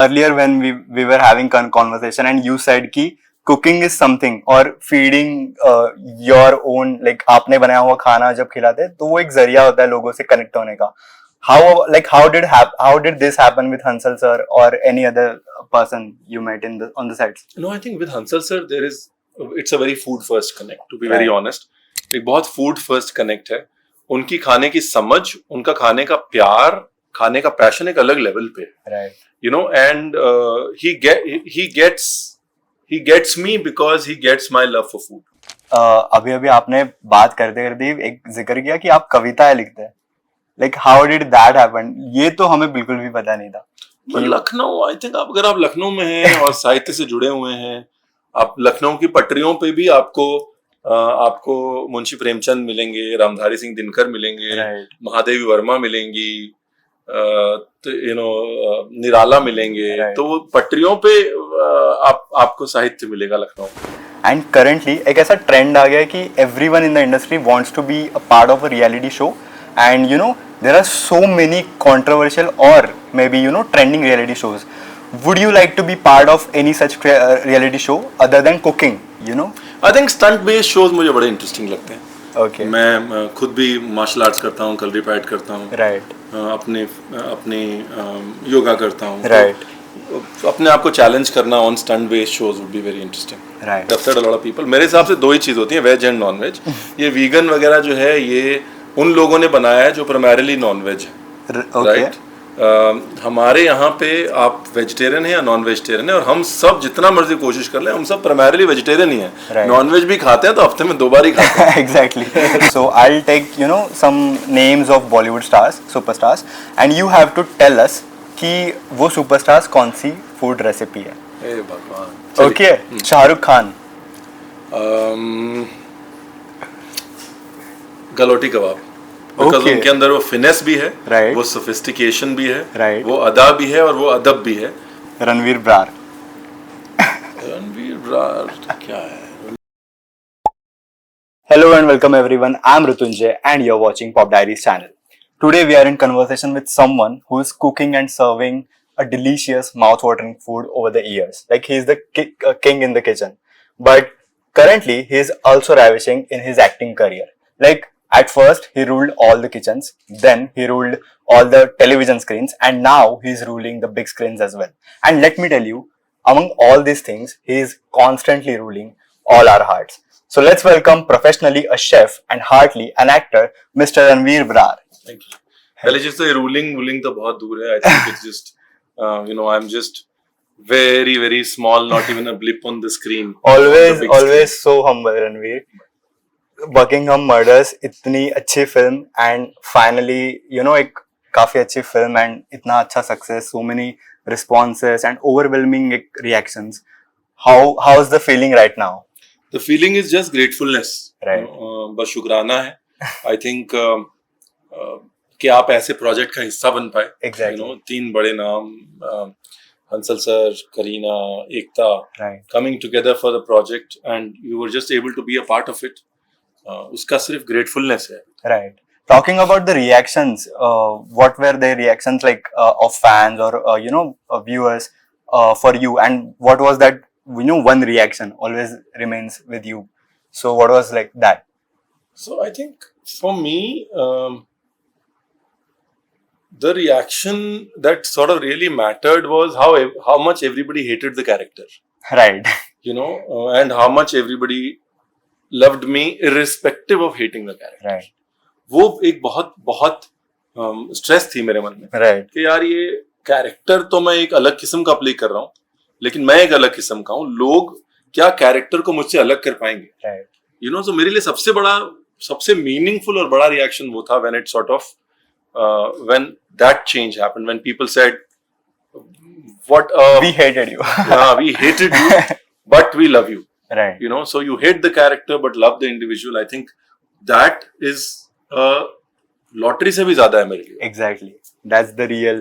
earlier when we were having conversation and you said कि cooking is something और feeding your own like आपने बनाया हुआ खाना जब खिलाते हैं तो वो एक जरिया होता है लोगों से connect होने का. How did this happen with Hansal sir or any other person you met on the sets? No, I think with Hansal sir it's a very food first connect, to be very honest. एक बहुत food first connect है. उनकी खाने की समझ, उनका खाने का प्यार, खाने का पैशन एक अलग लेवल पे है. Right. You know, and he gets me because he gets my love for food. अभी आपने बात करते करते एक जिक्र किया कि आप कविताएं लिखते हैं. Like how did that happen? ये तो हमें बिल्कुल भी पता नहीं था. लखनऊ, आई थिंक अगर आप लखनऊ में हैं और साहित्य से जुड़े हुए हैं, आप लखनऊ की पटरियों पे भी आपको मुंशी प्रेमचंद मिलेंगे, रामधारी सिंह दिनकर मिलेंगे, महादेवी वर्मा मिलेंगी, निराला मिलेंगे. तो वो पटरियों पे आपको साहित्य मिलेगा लखनऊ. एंड करेंटली एक ऐसा ट्रेंड आ गया है कि everyone in the industry wants to be a part of a reality show and there are so many controversial or maybe trending reality shows. Would you like to be part of any such reality show other than cooking? I think stunt based shows मुझे बड़े interesting लगते हैं. Okay. मैं खुद भी martial arts करता हूँ, kalari pad करता हूँ. Right. अपने योगा करता हूँ. Right. तो अपने आप को चैलेंज करना on stunt based shows would be very interesting. Right. I've said a lot of people. मेरे हिसाब से दो ही चीज होती है, वेज एंड नॉन वेज. ये वीगन वगैरह जो है ये उन लोगों ने बनाया है जो प्राइमरीली नॉन वेज है. राइट. हमारे यहाँ पे आप वेजिटेरियन है या नॉन वेजिटेरियन है, और हम सब जितना मर्जी कोशिश कर लें हम सब प्राइमरीली वेजिटेरियन ही हैं. नॉन वेज भी खाते हैं तो हफ्ते में 2 बार ही खाते हैं. Exactly. So I will take some names of Bollywood stars, superstars, and you have to tell us कि वो सुपरस्टार्स कौन सी फूड रेसिपी है. हे भगवान. Okay. Shahrukh Khan. Galouti kebab. Because उनके अंदर वो फिनेस भी है, वो सोफिस्टिकेशन भी है, वो अदा भी है और वो अदब भी है. रणवीर ब्रार. रणवीर ब्रार क्या है? Hello and welcome everyone. I'm Rutunjay and you're watching Pop Diaries channel. Today we are in conversation with someone who is cooking and serving a delicious mouth-watering food over the years. Like he is the king in the kitchen. But currently he is also ravishing in his acting career. Like at first he ruled all the kitchens, then he ruled all the television screens, and now he's ruling the big screens as well. And let me tell you, among all these things, he is constantly ruling all our hearts. So let's welcome professionally a chef and heartily an actor, Mr. Ranveer Brar. Thank you. पहले चीज तो ruling तो बहुत दूर है. I think it's just I'm just very very small, not even a blip on the screen. Always so humble, Ranveer. Buckingham murders इतनी अच्छी film and finally एक काफी अच्छी फिल्म एंड इतना अच्छा success, so many responses and overwhelming reactions. How is the feeling right now? The feeling is just gratefulness. बस शुक्राना है. आई थिंक कि आप ऐसे प्रोजेक्ट का हिस्सा बन पाए. Exactly. 3 बड़े नाम, Hansal sir, Kareena, Ekta, coming together for the project and you were just able to be a part of it. उसका सिर्फ ग्रेटफुलनेस है. Right. Talking about the reactions, what were the reactions like of fans or viewers for you, and what was that one reaction always remains with you? So what was like that? So I think for me, the reaction that sort of really mattered was how much everybody hated the character. Right. And how much everybody loved me irrespective of hating the character. Right. वो एक बहुत stress थी मेरे मन में. Right. कि यार ये कैरेक्टर तो मैं एक अलग किस्म का प्ले कर रहा हूँ, लेकिन मैं एक अलग किस्म का हूँ. लोग क्या कैरेक्टर को मुझसे अलग कर पाएंगे? Right. So मेरे लिए सबसे मीनिंगफुल और बड़ा रिएक्शन वो था when it sort of when that change happened, when people said what we hated you. Yeah, we hated you but we love you. Right. So you hate the character but love the individual. I think that is lottery से भी ज्यादा है मेरे लिए. Exactly. That's the real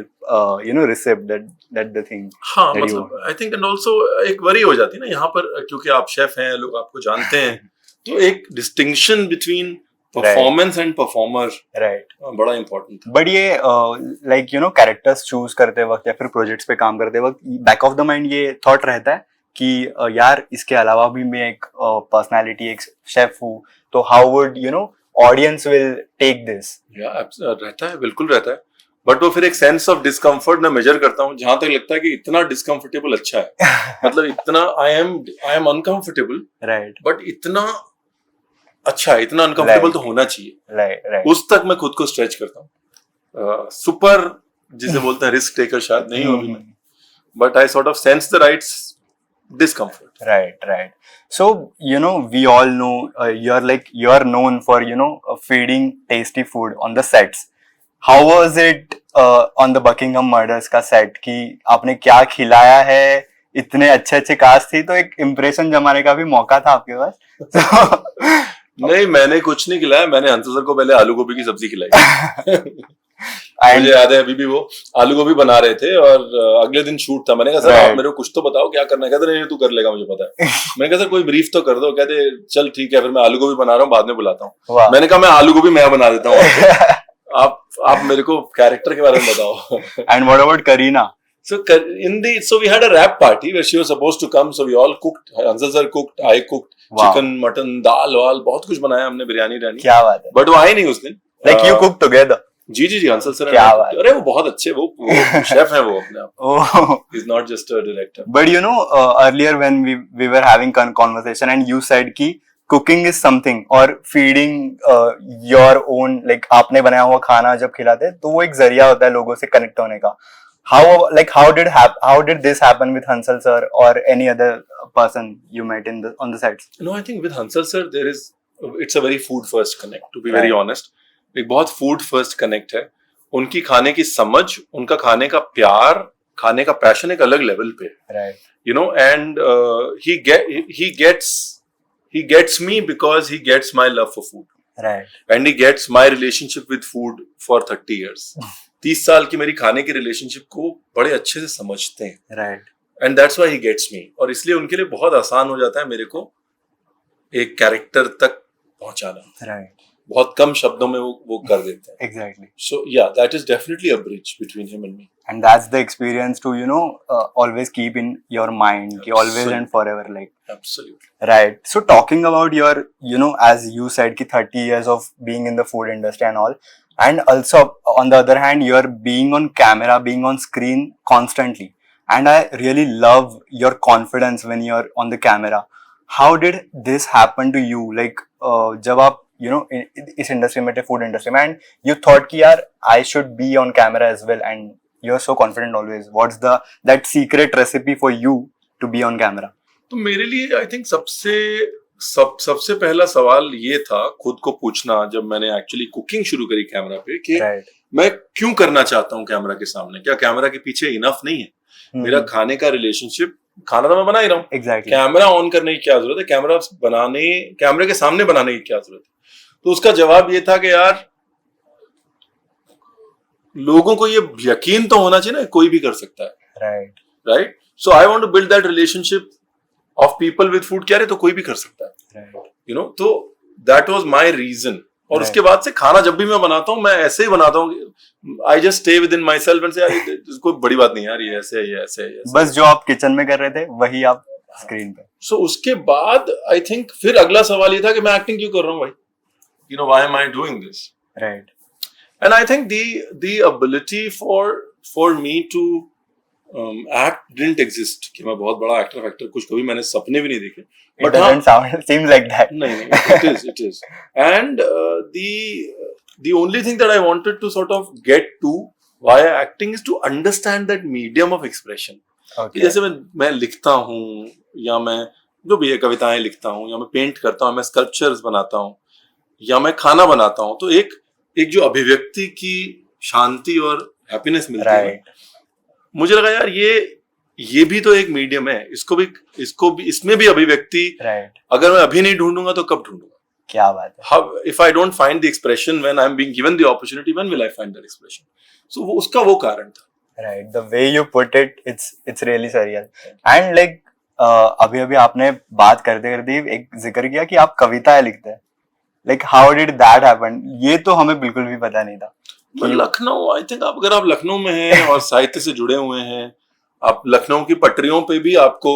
receipt that the thing. हाँ, मतलब I think and also एक worry हो जाती है ना यहाँ पर, क्योंकि आप शेफ हैं, लोग आपको जानते हैं, तो एक distinction between performance and performer right बड़ा इंपॉर्टेंट था। बट ये like you know characters choose करते वक्त या फिर प्रोजेक्ट्स पे काम करते वक्त बैक ऑफ द माइंड ये थॉट रहता है कि यार इसके अलावा भी मैं एक पर्सनालिटी एक शेफ हूँ, तो how would you know audience will take this? रहता है, बिल्कुल रहता है, बट वो फिर एक सेंस ऑफ डिस्कम्फर्ट मैं मेजर करता हूँ, जहां तक लगता है कि इतना डिस्कम्फर्टेबल अच्छा है, मतलब इतना I am uncomfortable, right but इतना अच्छा है, इतना अनकंफर्टेबल तो होना चाहिए, राइट उस तक मैं खुद को स्ट्रेच करता हूँ। सुपर जिसे बोलते हैं रिस्क टेकर शायद नहीं हूँ अभी मैं, but I sort of sense the right discomfort. Right. So, you know, we all know you're known for, you know, feeding tasty food on the sets. How was it on the Buckingham Murders का set कि आपने क्या खिलाया है? इतने अच्छे cast थी, तो एक इम्प्रेशन जमाने का भी मौका था आपके पास। नहीं, मैंने कुछ नहीं खिलाया, मैंने हंस सर को पहले आलू गोभी की सब्जी खिलाई। मुझे याद है अभी भी वो आलू गोभी बना रहे थे और अगले दिन शूट था। मैंने कहा सर आप मेरे को कुछ तो बताओ क्या करना है। कहते नहीं तू कर लेगा, मुझे पता है। मैंने कहा सर कोई ब्रीफ तो कर दो। कहते चल ठीक है, फिर मैं आलू गोभी बना रहा हूँ, बाद में बुलाता हूँ। मैंने कहा मैं आलू गोभी मैं बना देता हूँ, आप मेरे को कैरेक्टर के बारे में बताओ। And what about Kareena? So we had a wrap party where she was supposed to come, so we all cooked. Ansal sir cooked, I cooked, chicken, mutton, दाल वाल बहुत कुछ बनाया हमने, बिरयानी। क्या बात है। बट वो आए नहीं उस दिन। Like you cooked together? जी हंसल सर। क्या बात। अरे वो बहुत अच्छे, वो शेफ है वो अपने आप। He's not just a director. But you know, earlier when we were having conversation and you said कि cooking is something और feeding your own, like आपने बनाया हुआ खाना जब खिलाते तो वो एक जरिया होता है लोगों से कनेक्ट होने का। How did this happen with Hansal sir or any other person you met on the sets? No, I think with Hansal sir it's a very food first connect, to be very honest. एक बहुत food first connect है। उनकी खाने की समझ, उनका खाने का प्यार, खाने का पैशन एक अलग लेवल पे है, you no. And he gets me because he gets my love for food, and he gets my relationship with food for 30 years. 30 साल की मेरी खाने की रिलेशनशिप को बड़े अच्छे से समझते हैं, and that's why he gets me. और इसलिए उनके लिए बहुत आसान हो जाता है मेरे को एक कैरेक्टर तक पहुंचाना। बहुत कम शब्दों में वो कर देते हैं। Exactly. So yeah, that is definitely a bridge between him and me. And that's the experience to, you know, always keep in your mind, always and forever, like. Absolutely. Right. So talking about your, you know, as you said, ki 30 years of being in the food industry and all, and also on the other hand, you're being on camera, being on screen constantly. And I really love your confidence when you're on the camera. How did this happen to you? Like, जब आप you know इस industry में थे, food industry में, and you thought कि यार I should be on camera as well, and you are so confident always. What's that secret recipe for you to be on camera? तो मेरे लिए I think सबसे पहला सवाल ये था खुद को पूछना, जब मैंने एक्चुअली कुकिंग शुरू करी कैमरा पे, कि मैं क्यों करना चाहता हूँ कैमरा के सामने? क्या कैमरा के पीछे इनफ नहीं है? मेरा खाने का रिलेशनशिप, खाना तो मैं बना ही रहा हूँ, कैमरा ऑन करने की क्या जरूरत है? कैमरे के सामने बनाने की क्या जरूरत है? तो उसका जवाब ये था कि यार लोगों को ये यकीन तो होना चाहिए ना, कोई भी कर सकता है, right? So I want to build that relationship of people with food. क्या रे, तो कोई भी कर सकता है, यू नो। तो दैट वाज माय रीजन। और उसके बाद से खाना जब भी मैं बनाता हूँ, मैं ऐसे ही बनाता हूँ, I just stay with in my self and से यार कोई बड़ी बात नहीं यार, ये ऐसे है, ये ऐसे है। बस जो आप किचन में कर रहे थे वही आप स्क्रीन पे। सो उसके बाद आई थिंक फिर अगला सवाल ये था कि मैं एक्टिंग क्यों कर रहा हूँ भाई, you know, why am I doing this? Right. And I think the ability for me to act didn't exist, कि मैं बहुत बड़ा एक्टर कुछ कभी मैंने सपने भी नहीं देखे। It doesn't seem like that. नहीं, it is. And the only thing that I wanted to sort of get to via acting is to understand that medium of expression. Okay. जैसे मैं लिखता हूँ, या मैं जो भी है कविताएं लिखता हूँ, या मैं पेंट करता हूँ, मैं स्कल्पचर्स बनाता हूँ, या मैं खाना बनाता हूँ, तो एक जो अभिव्यक्ति की शांति और हैप्पीनेस मिलती है। मुझे लगा यार ये भी तो एक मीडियम है, इसको भी इसमें भी अभिव्यक्ति, अगर मैं अभी नहीं ढूंढूंगा तो कब ढूंढूंगा? क्या बात है। How, if I don't find the expression when I'm being given the opportunity, when will I find that expression? So उसका वो कारण था। Right, the way you put it, it's really surreal. And like अभी आपने बात करते करते एक जिक्र किया कि आप कविताएं लिखते हैं। Like how did that happen? ये तो हमें बिल्कुल भी पता नहीं था. लखनऊ, आई थिंक अगर आप लखनऊ में हैं और साहित्य से जुड़े हुए हैं, आप लखनऊ की पटरियों पे भी आपको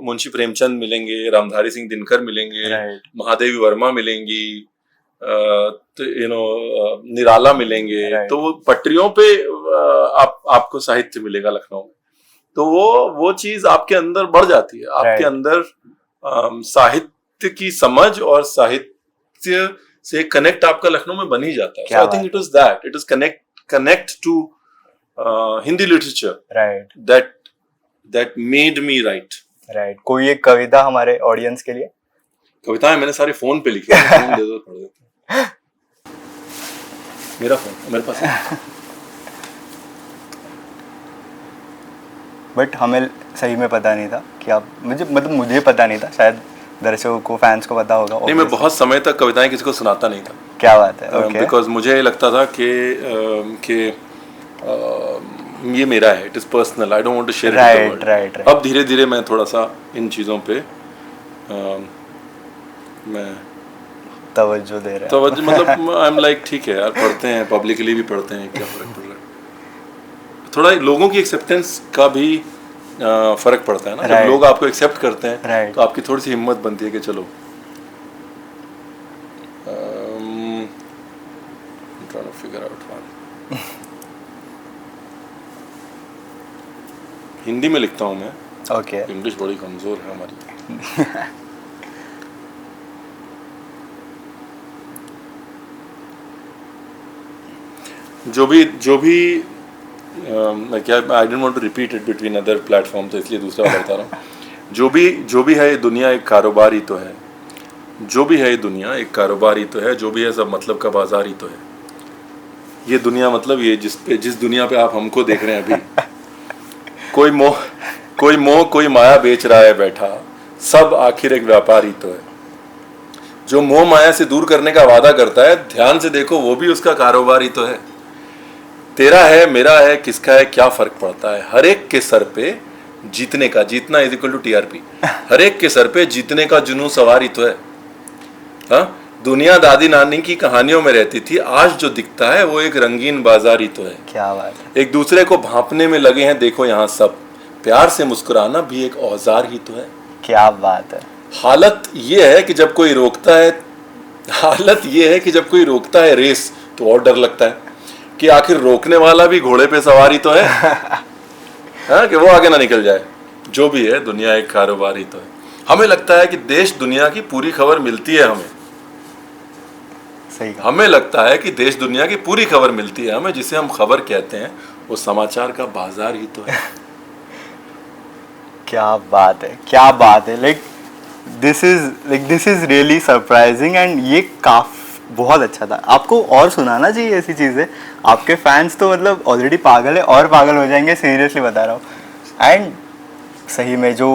मुंशी प्रेमचंद मिलेंगे, रामधारी सिंह दिनकर मिलेंगे, Right. महादेवी वर्मा मिलेंगी, निराला मिलेंगे. Right. तो वो पटरियों पे आपको साहित्य मिलेगा लखनऊ में. तो वो चीज आपके अंदर बढ़ जाती है. आपके Right. अंदर साहित्य की समझ और साहित्य से कनेक्ट आपका लखनऊ में बन ही जाता है. I think it was that, it was connect to Hindi literature, right, that made me write. Right. कोई एक कविता हमारे ऑडियंस के लिए? कविताएं मैंने सारे फोन पे लिखी है. फोन दे दो, पढ़ देते हैं. मेरा फोन मेरे पास है. बट हमें सही में पता नहीं था कि आप, मुझे पता नहीं था, शायद दर्शकों को, फैंस को पता होगा. नहीं, मैं बहुत समय तक कविताएं किसी को सुनाता नहीं था. क्या बात है? ओके. बिकॉज मुझे लगता था कि ये मेरा है, it is personal, I don't want to share it. Right. अब धीरे धीरे मैं थोड़ा सा इन चीजों पे मैं तवज्जो दे रहा है. तवज्जो मतलब आई एम लाइक ठीक है यार, पढ़ते हैं, पब्लिकली भी पढ़ते हैं, क्या फर्क पड़ रहा है. थोड़ा लोगों की एक्सेप्टेंस का भी फर्क पड़ता है ना. जब लोग आपको एक्सेप्ट करते हैं तो आपकी थोड़ी सी हिम्मत बनती है कि चलो. trying to figure out one. Hindi में लिखता हूँ मैं. ओके. इंग्लिश बड़ी कमजोर है हमारी. जो भी क्या, I don't want to repeat it between other platform, तो इसलिए दूसरा वाला बता रहा हूँ. जो भी है ये दुनिया एक कारोबार ही तो है. जो भी है ये दुनिया एक कारोबार ही तो है. जो भी है सब मतलब का बाजार ही तो है. ये दुनिया मतलब ये जिस दुनिया पे आप हमको देख रहे हैं अभी. कोई मोह कोई माया बेच रहा है बैठा, सब आखिर एक व्यापार ही तो है. जो मोह माया से दूर करने का वादा करता है, ध्यान से देखो वो भी उसका कारोबार ही तो है. तेरा है, मेरा है, किसका है, क्या फर्क पड़ता है. हर एक के सर पे जीतने का, जीतना इज इक्वल टू टीआरपी, हर एक के सर पे जीतने का जुनून सवार ही तो है. हाँ, दुनिया दादी नानी की कहानियों में रहती थी, आज जो दिखता है वो एक रंगीन बाजार ही तो है. क्या बात है. एक दूसरे को भांपने में लगे हैं, देखो यहाँ सब. प्यार से मुस्कुराना भी एक औजार ही तो है. क्या बात है. हालत ये है कि जब कोई रोकता है रेस, तो और डर लगता है कि आखिर रोकने वाला भी घोड़े पे सवार ही तो है. हाँ, कि वो आगे ना निकल जाए. जो भी है दुनिया एक कारोबार ही तो है. हमें लगता है कि देश दुनिया की पूरी खबर मिलती है हमें. सही. हमें लगता है कि देश दुनिया की पूरी खबर मिलती है हमें, जिसे हम खबर कहते हैं, वो समाचार का बाजार ही तो है. क्या बात है, क्या बात है. Like this is really surprising and ये बहुत अच्छा था. आपको और सुनाना चाहिए ऐसी चीज़ें. आपके फैंस तो मतलब ऑलरेडी पागल है और पागल हो जाएंगे, सीरियसली बता रहा हूँ. एंड सही में जो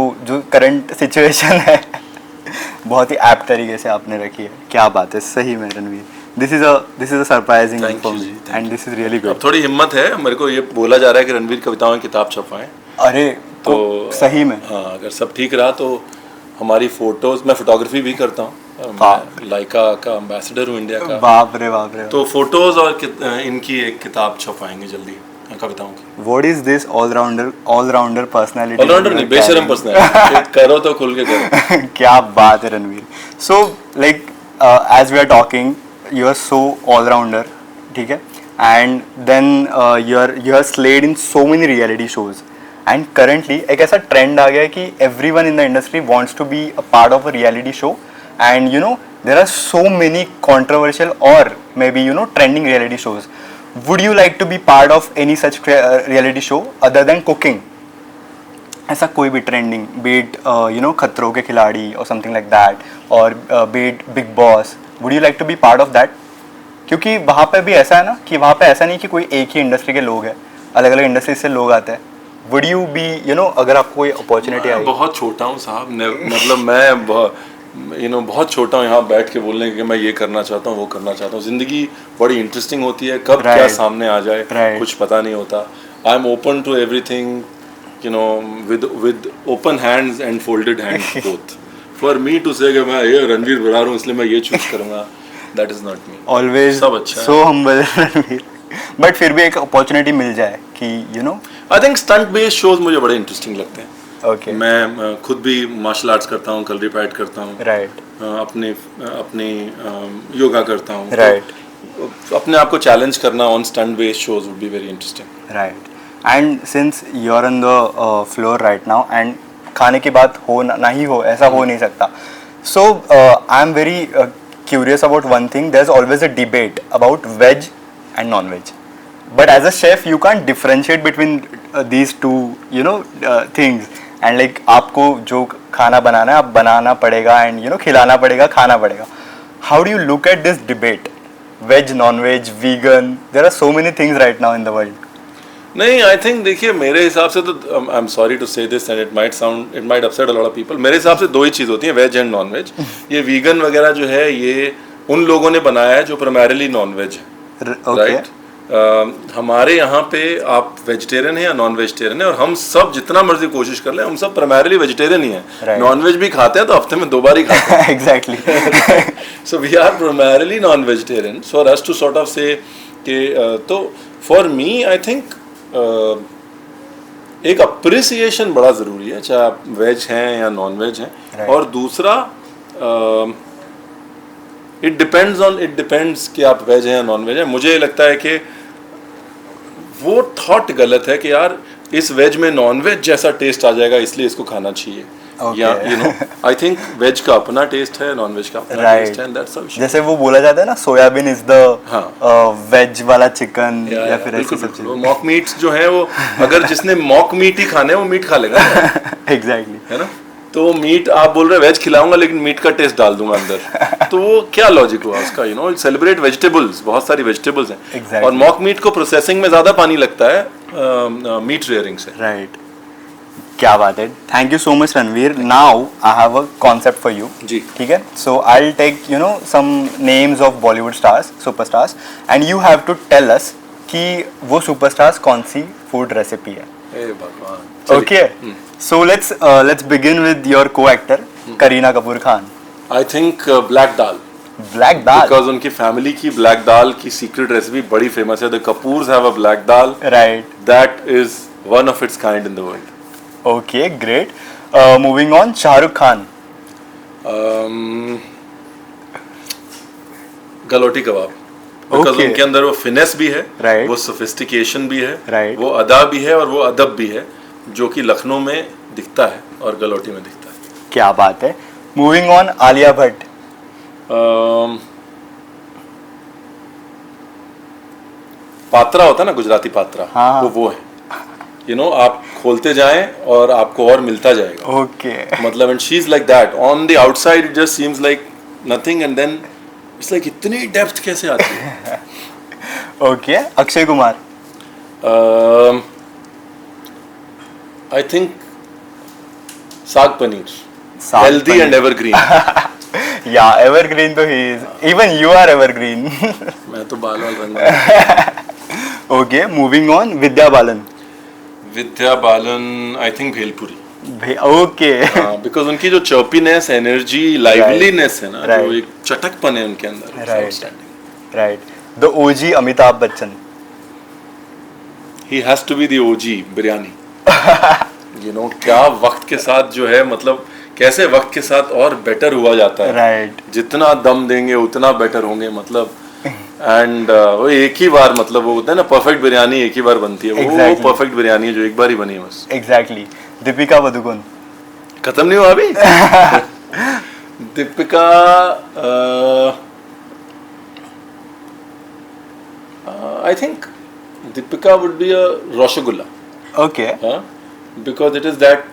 करंट सिचुएशन है बहुत ही ऐप्ट तरीके से आपने रखी है. क्या बात है. सही में Ranveer, this is a surprising and this is really good. थोड़ी हिम्मत है. मेरे को ये बोला जा रहा है कि रणवीर कविताओं की किताब छपवाएं. अरे तो सही में. हाँ, अगर सब ठीक रहा तो हमारी फोटोज, मैं फोटोग्राफी भी करता हूँ, लाइका का एम्बेसडर हूँ इंडिया का. बाप रे बाप रे. तो फोटोज और इनकी एक किताब छपाएंगे जल्दी, कविताओं की. What is this all-rounder personality? All-rounder नहीं, बेशरम पर्सनैलिटी. करो तो खुल के करो. क्या बात है Ranveer. So like as we are talking, you are so all-rounder, ठीक है. And then you are slayed in so many reality shows. And currently एक ऐसा trend आ गया है कि everyone in the industry wants to be a part of a reality show. And you know there are so many controversial or maybe trending reality shows. Would you like to be part of any such reality show other than cooking? ऐसा कोई भी trending, be it खतरों के खिलाड़ी or something like that, or be it Big Boss. Would you like to be part of that? क्योंकि वहाँ पे भी ऐसा है ना कि वहाँ पे ऐसा नहीं कि कोई एक ही इंडस्ट्री के लोग हैं, अलग अलग इंडस्ट्री से लोग आते हैं. Would you be अगर आपको कोई अपॉर्चुनिटी आई? बहुत छोटा हूँ साहब, मतलब मैं बहुत छोटा हूँ यहाँ बैठ के बोलने कि मैं ये करना चाहता हूँ, वो करना चाहता हूँ. जिंदगी बड़ी इंटरेस्टिंग होती है, कब क्या सामने आ जाए कुछ पता नहीं होता. I am open to everything, with open hands and folded hands both. For me to say कि मैं ये रणवीर बरार हूँ इसलिए मैं ये चूज करूंगा, that is not me. Always सब अच्छा है। सो हम्बल रणवीर, बट फिर भी एक अपॉर्चुनिटी मिल जाए कि you know. I think stunt based shows मुझे बड़े इंटरेस्टिंग लगते हैं। ओके, मैं खुद भी मार्शल आर्ट्स करता हूँ, कलरी फाइट करता हूँ, राइट अपने अपने योगा करता हूँ, राइट तो अपने आप को चैलेंज करना on stunt based shows would be very interesting. Right. And since you are on the floor right now, and खाने की बात हो ना ही हो, ऐसा हो नहीं सकता। So I am very curious about one thing. There's always a debate about veg and non-veg, but as a chef you can't differentiate between these two, you know, things. And like आपको जो खाना बनाना है आप बनाना पड़ेगा, and you know खिलाना पड़ेगा, खाना पड़ेगा. How do you look at this debate? Veg, non-veg, vegan. There are so many things right now in the world. नहीं, आई थिंक देखिए मेरे हिसाब से तो आई एम सॉरी टू से this and it might upset a lot of people, मेरे हिसाब से दो ही चीज़ होती है, वेज एंड नॉन वेज। ये वीगन वगैरह जो है ये उन लोगों ने बनाया है जो प्राइमरीली नॉन वेज है, राइट? हमारे यहाँ पे आप वेजिटेरियन है या नॉन वेजिटेरियन है, और हम सब जितना मर्जी कोशिश कर लें हम सब प्राइमरीली वेजिटेरियन ही हैं। नॉन वेज भी खाते हैं तो हफ्ते में 2 बार ही खाते हैं। Exactly. So we are primarily non vegetarian, for us to sort of say कि तो फॉर मी आई थिंक एक अप्रिसिएशन बड़ा ज़रूरी है, चाहे आप वेज हैं या नॉन वेज हैं। और दूसरा इट डिपेंड्स कि आप वेज हैं या नॉन वेज हैं। मुझे लगता है कि वो थॉट गलत है कि यार इस वेज में नॉन वेज जैसा टेस्ट आ जाएगा इसलिए इसको खाना चाहिए। या you know I think veg का अपना टेस्ट है, नॉन वेज का अपना टेस्ट है, एंड दैट्स ऑल। जैसे वो बोला जाता है ना, सोयाबीन इज द वेज वाला चिकन, या फिर ऐसी सब चीजें। मॉक मीट्स जो है वो अगर जिसने मॉक मीट ही खाने वो मीट खा लेगा। एग्जैक्टली, है ना? तो मीट आप बोल रहे वेज खिलाऊंगा लेकिन मीट का टेस्ट डाल दूंगा अंदर, तो वो क्या लॉजिक हुआ उसका? यू नो, सेलिब्रेट वेजिटेबल्स, बहुत सारी वेजिटेबल्स हैं। Exactly. और मॉक मीट को प्रोसेसिंग में ज्यादा पानी लगता है मीट रेयरिंग से। राइट, क्या बात है। Thank you so much Ranveer. Now I have a concept for you. जी, ठीक है। So I will take you know some names of Bollywood stars, superstars, and you have to tell us कि वो superstars कौन सी फूड रेसिपी है। हे भगवान। Okay, so let's begin with your co-actor Kareena Kapoor Khan. I think black dal. Black dal, because उनकी family की black दाल की सीक्रेट रेसिपी बड़ी फेमस है। The Kapoors have a black dal, right, that is one of its kind in the world. Okay, great. Moving on, Shahrukh Khan. Galouti kebab, because Okay. उनके अंदर वो finesse भी है, Right. वो सोफिस्टिकेशन भी है, Right. वो अदा भी है और वो अदब भी है, जो कि लखनऊ में दिखता है और गलोटी में दिखता है। क्या बात है। Moving on, Alia Bhatt. पात्रा होता है ना, गुजराती पात्रा, हाँ। वो है। यू नो, आप खोलते जाएं और आपको और मिलता जाएगा। ओके, मतलब and she is like that on the outside, it just seems like nothing and then it's like इतनी डेप्थ कैसे आती है। Okay, Akshay Kumar. I think saag paneer, saag healthy paneer. And evergreen. या एवरग्रीन तो he is, even you are evergreen. मैं तो बाल वाल रंग। Okay, moving on, Vidya Balan. Vidya Balan, I think bhelpuri. Okay, because उनकी जो चर्पीनेस, एनर्जी, लाइवलीनेस है ना, जो एक चटकपन है उनके अंदर, right. The OG Amitabh Bachchan. He has to be the OG biryani. You know, क्या वक्त के साथ जो है, मतलब कैसे वक्त के साथ और बेटर हुआ जाता है। राइट, जितना दम देंगे उतना बेटर होंगे, मतलब एंड वो एक ही बार, मतलब वो होता है ना परफेक्ट बिरयानी एक ही बार बनती है। वो परफेक्ट बिरयानी है जो एक बार ही बनी है बस। एग्जैक्टली। दीपिका पादुकोण। खत्म नहीं हुआ अभी। Deepika I think Deepika would be a rasgulla. Okay, because it is that,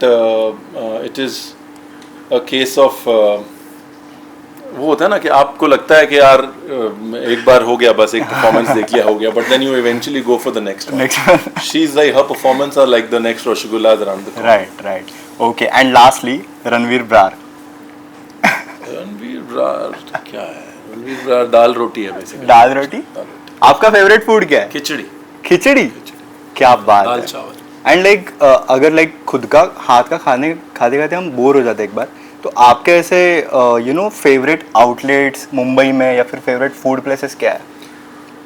it is a case of, वो होता है ना कि आपको लगता है कि यार एक बार हो गया, बस एक परफॉर्मेंस देख लिया हो गया, but then you eventually go for the next. She is like, her performance are like the next rasgullas around the. Right. Okay, and lastly Ranveer Brar. Ranveer Brar क्या है? रणवीर ब्रार दाल रोटी है बेसिकली। दाल रोटी। आपका फेवरेट फूड क्या है? खिचड़ी। खिचड़ी, क्या बात दाल है। चावल। एंड लाइक अगर लाइक खुद का हाथ का खाते खाते हम बोर हो जाते एक बार, तो आपके ऐसे फेवरेट आउटलेट्स मुंबई में या फिर फेवरेट फूड प्लेसेस क्या है?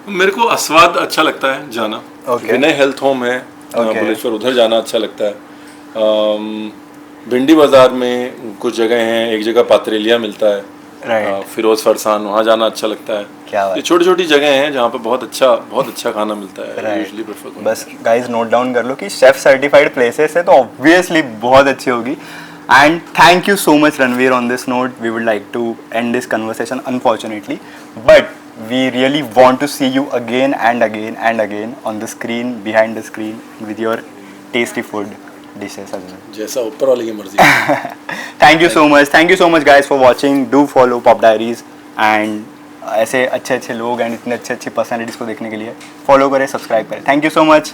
मेरे को अस्वाद अच्छा लगता है जाना। Okay. विनय हेल्थ होम है Okay. भुवनेश्वर, उधर जाना अच्छा लगता है। भिंडी बाजार में कुछ जगह हैं, एक जगह पात्रेलिया मिलता है, राइट। फिरोज फरसान, वहाँ जाना अच्छा लगता है। क्या बात। ये छोटी छोटी जगह हैं जहाँ पे बहुत अच्छा खाना मिलता है। Right. यूजुअली प्रेफर बस गाइस नोट डाउन कर लो कि शेफ सर्टिफाइड प्लेसेस है तो ऑब्वियसली बहुत अच्छी होगी। And thank you so much Ranveer. On this note we would like to end this conversation unfortunately, but we really want to see you again and again and again on the screen, behind the screen, with your tasty food dishes as well. जैसा ऊपर वाले की मर्जी। Thank you so much guys for watching. Do follow Pop Diaries and ऐसे अच्छे अच्छे लोग and इतने अच्छे अच्छे पर्सनैलिटीज़ को देखने के लिए फॉलो करें, सब्सक्राइब करें। Thank you so much.